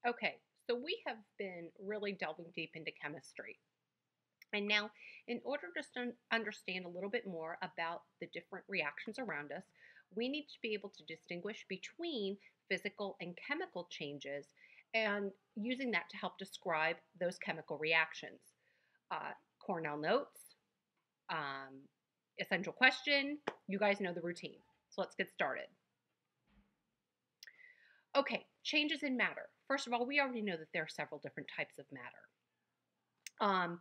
Okay, so we have been really delving deep into chemistry. And now, in order to understand a little bit more about the different reactions around us, we need to be able to distinguish between physical and chemical changes and using that to help describe those chemical reactions. Uh, Cornell notes, um, essential question. You guys know the routine. So let's get started. Okay, changes in matter. First of all, we already know that there are several different types of matter. Um,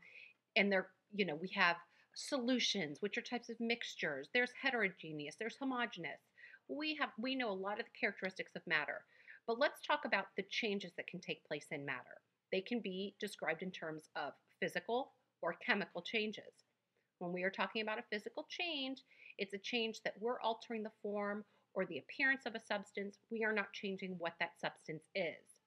and we have solutions, which are types of mixtures. There's heterogeneous, there's homogeneous. We know a lot of the characteristics of matter. But let's talk about the changes that can take place in matter. They can be described in terms of physical or chemical changes. When we are talking about a physical change, it's a change that we're altering the form or the appearance of a substance. We are not changing what that substance is.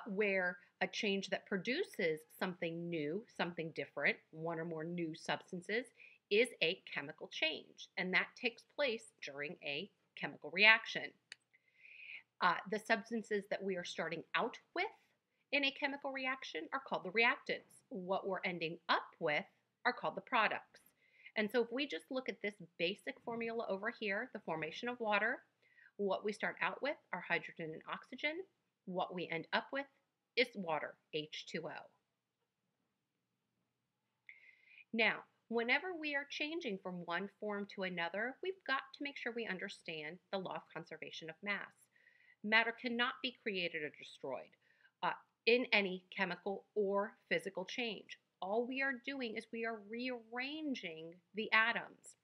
Where a change that produces something new, something different, one or more new substances, is a chemical change. And that takes place during a chemical reaction. The substances that we are starting out with in a chemical reaction are called the reactants. What we're ending up with are called the products. And so if we just look at this basic formula over here, the formation of water, what we start out with are hydrogen and oxygen. What we end up with is water, H2O. Now, whenever we are changing from one form to another, we've got to make sure we understand the law of conservation of mass. Matter cannot be created or destroyed in any chemical or physical change. All we are doing is we are rearranging the atoms.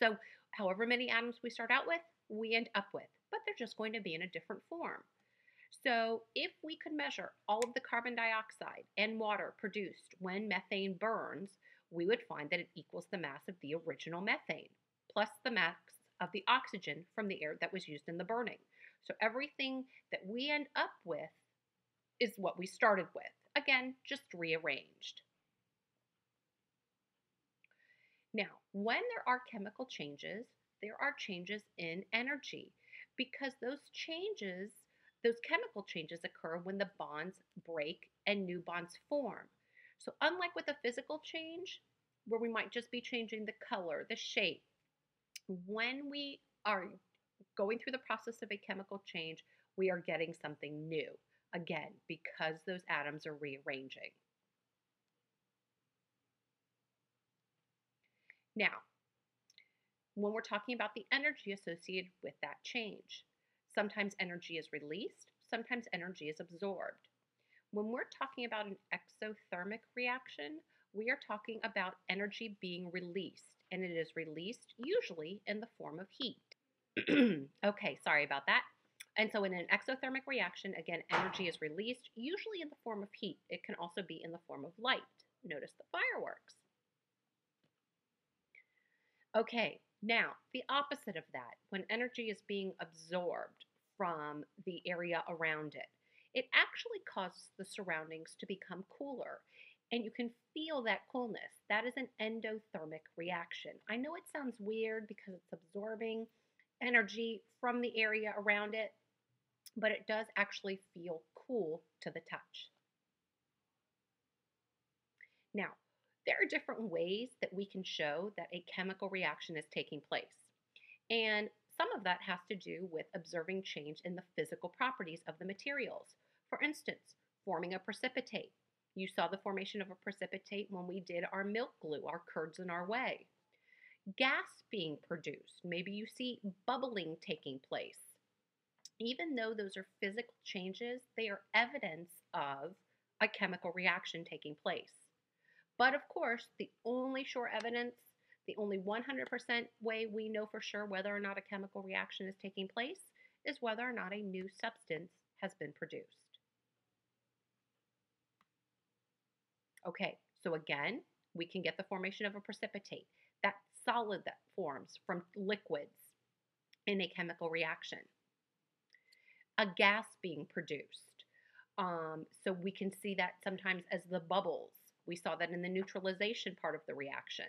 So, however many atoms we start out with, we end up with, but they're just going to be in a different form. So, if we could measure all of the carbon dioxide and water produced when methane burns, we would find that it equals the mass of the original methane, plus the mass of the oxygen from the air that was used in the burning. So, everything that we end up with is what we started with. Again, just rearranged. Now, when there are chemical changes, there are changes in energy because those chemical changes occur when the bonds break and new bonds form. So, unlike with a physical change, where we might just be changing the color, the shape, when we are going through the process of a chemical change, we are getting something new. Again, because those atoms are rearranging. Now, when we're talking about the energy associated with that change, sometimes energy is released, sometimes energy is absorbed. When we're talking about an exothermic reaction, we are talking about energy being released, and it is released usually in the form of heat. Okay, sorry about that. And so in an exothermic reaction, again, energy is released, usually in the form of heat. It can also be in the form of light. Notice the fireworks. Okay, now the opposite of that, when energy is being absorbed from the area around it, it actually causes the surroundings to become cooler. And you can feel that coolness. That is an endothermic reaction. I know it sounds weird because it's absorbing energy from the area around it, but it does actually feel cool to the touch. Now, there are different ways that we can show that a chemical reaction is taking place. And some of that has to do with observing change in the physical properties of the materials. For instance, forming a precipitate. You saw the formation of a precipitate when we did our milk glue, our curds in our whey. Gas being produced. Maybe you see bubbling taking place. Even though those are physical changes, they are evidence of a chemical reaction taking place. But of course, the only sure evidence, the only 100% way we know for sure whether or not a chemical reaction is taking place is whether or not a new substance has been produced. Okay, so again, we can get the formation of a precipitate, that solid that forms from liquids in a chemical reaction. A gas being produced. So we can see that sometimes as the bubbles. We saw that in the neutralization part of the reaction.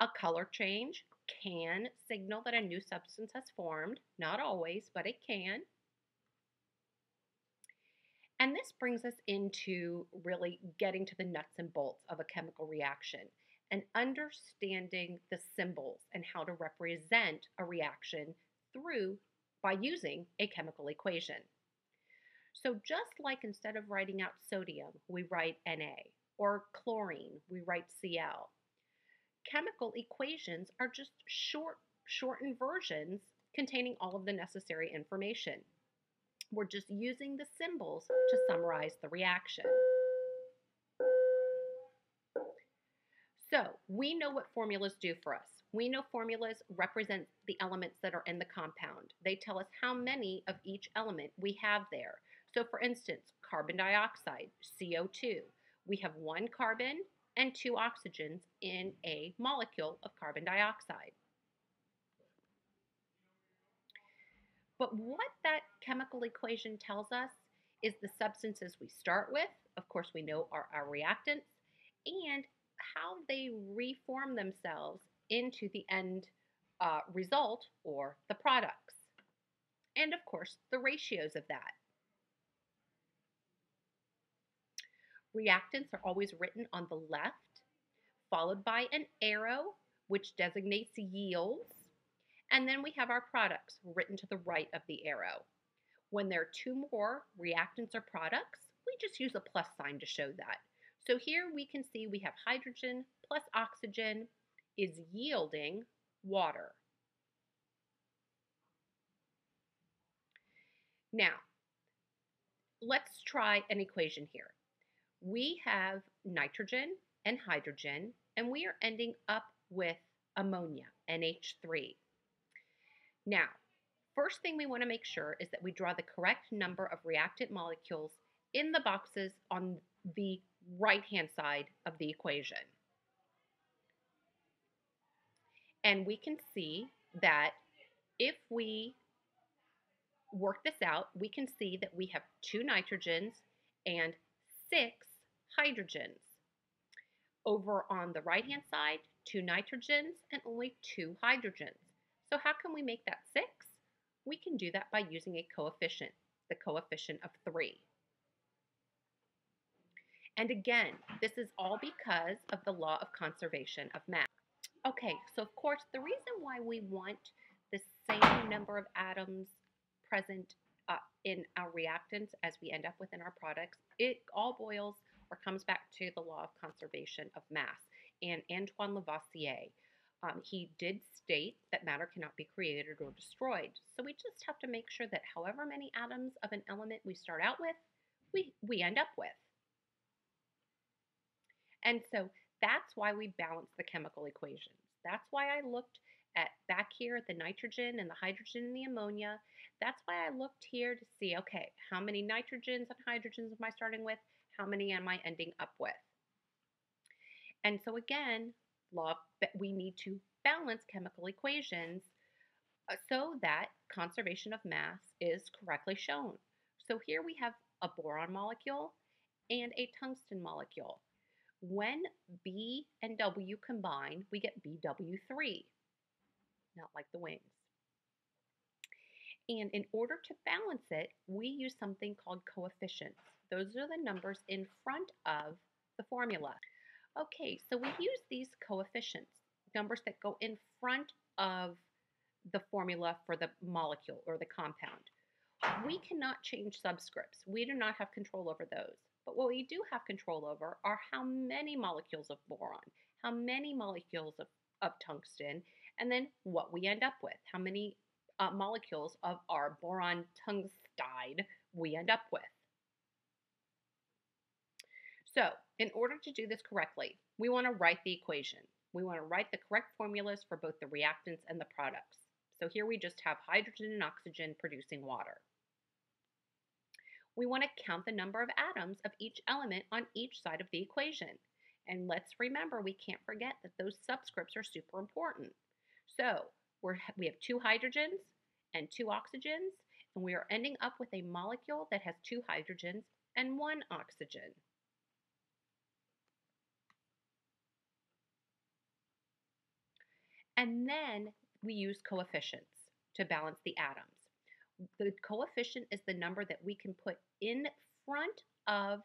A color change, can signal that a new substance has formed. Not always, but it can. And this brings us into really getting to the nuts and bolts of a chemical reaction and understanding the symbols and how to represent a reaction through by using a chemical equation. So just like instead of writing out sodium, we write Na, or chlorine, we write Cl. Chemical equations are just shortened versions containing all of the necessary information. We're just using the symbols to summarize the reaction. So we know what formulas do for us. We know formulas represent the elements that are in the compound. They tell us how many of each element we have there. So for instance, carbon dioxide, CO2, we have 1 carbon and 2 oxygens in a molecule of carbon dioxide. But what that chemical equation tells us is the substances we start with, of course we know are our reactants, and how they reform themselves into the end result or the products. And of course, the ratios of that. Reactants are always written on the left, followed by an arrow, which designates yields. And then we have our products written to the right of the arrow. When there are 2 more reactants or products, we just use a plus sign to show that. So here we can see we have hydrogen plus oxygen is yielding water. Now, let's try an equation here. We have nitrogen and hydrogen, and we are ending up with ammonia, NH3. Now, first thing we want to make sure is that we draw the correct number of reactant molecules in the boxes on the right-hand side of the equation. And we can see that if we work this out, we can see that we have 2 nitrogens and 6 hydrogens. Over on the right-hand side, 2 nitrogens and only 2 hydrogens. So how can we make that 6? We can do that by using a coefficient, the coefficient of 3. And again, this is all because of the law of conservation of mass. Okay, so of course, the reason why we want the same number of atoms present in our reactants as we end up with in our products, it all boils or comes back to the law of conservation of mass. And Antoine Lavoisier, he did state that matter cannot be created or destroyed. So we just have to make sure that however many atoms of an element we start out with, we end up with. And so that's why we balance the chemical equations. That's why I looked at back here at the nitrogen and the hydrogen and the ammonia. That's why I looked here to see, okay, how many nitrogens and hydrogens am I starting with? How many am I ending up with? And so again, we need to balance chemical equations so that conservation of mass is correctly shown. So here we have a boron molecule and a tungsten molecule. When B and W combine, we get BW3, not like the wings. And in order to balance it, we use something called coefficients. Those are the numbers in front of the formula. Okay, so we use these coefficients, numbers that go in front of the formula for the molecule or the compound. We cannot change subscripts. We do not have control over those. But what we do have control over are how many molecules of boron, how many molecules of tungsten, and then what we end up with, how many molecules of our boron tungstide we end up with. So in order to do this correctly, we want to write the equation. We want to write the correct formulas for both the reactants and the products. So here we just have hydrogen and oxygen producing water. We want to count the number of atoms of each element on each side of the equation. And let's remember, we can't forget that those subscripts are super important. So we have 2 hydrogens and 2 oxygens, and we are ending up with a molecule that has 2 hydrogens and 1 oxygen. And then we use coefficients to balance the atoms. The coefficient is the number that we can put in front of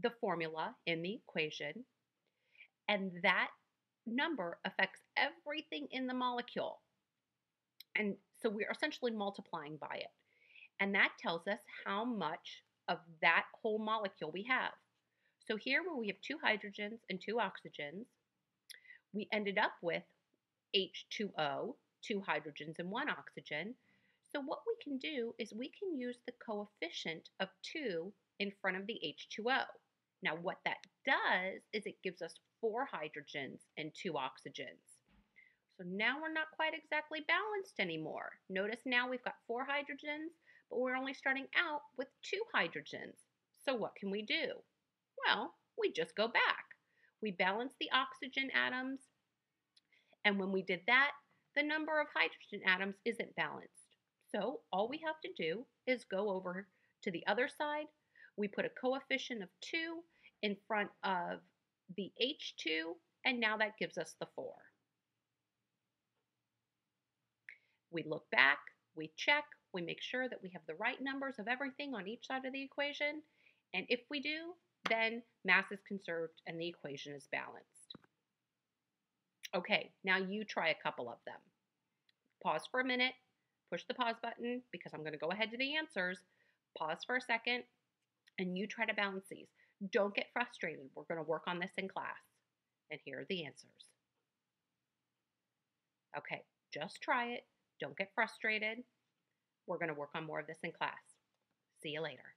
the formula in the equation, and that number affects everything in the molecule. And so we're essentially multiplying by it. And that tells us how much of that whole molecule we have. So here, where we have 2 hydrogens and 2 oxygens, we ended up with H2O, 2 hydrogens and 1 oxygen. So what we can do is we can use the coefficient of 2 in front of the H2O. Now what that does is it gives us 4 hydrogens and 2 oxygens. So now we're not quite exactly balanced anymore. Notice now we've got 4 hydrogens, but we're only starting out with 2 hydrogens. So what can we do? Well, we just go back. We balance the oxygen atoms, and when we did that, the number of hydrogen atoms isn't balanced. So all we have to do is go over to the other side. We put a coefficient of 2 in front of the H2, and now that gives us the 4. We look back, we check, we make sure that we have the right numbers of everything on each side of the equation, and if we do, then mass is conserved and the equation is balanced. Okay, now you try a couple of them. Pause for a minute, push the pause button because I'm going to go ahead to the answers. Pause for a second, and you try to balance these. Don't get frustrated. We're going to work on this in class. And here are the answers. Okay, just try it. Don't get frustrated. We're going to work on more of this in class. See you later.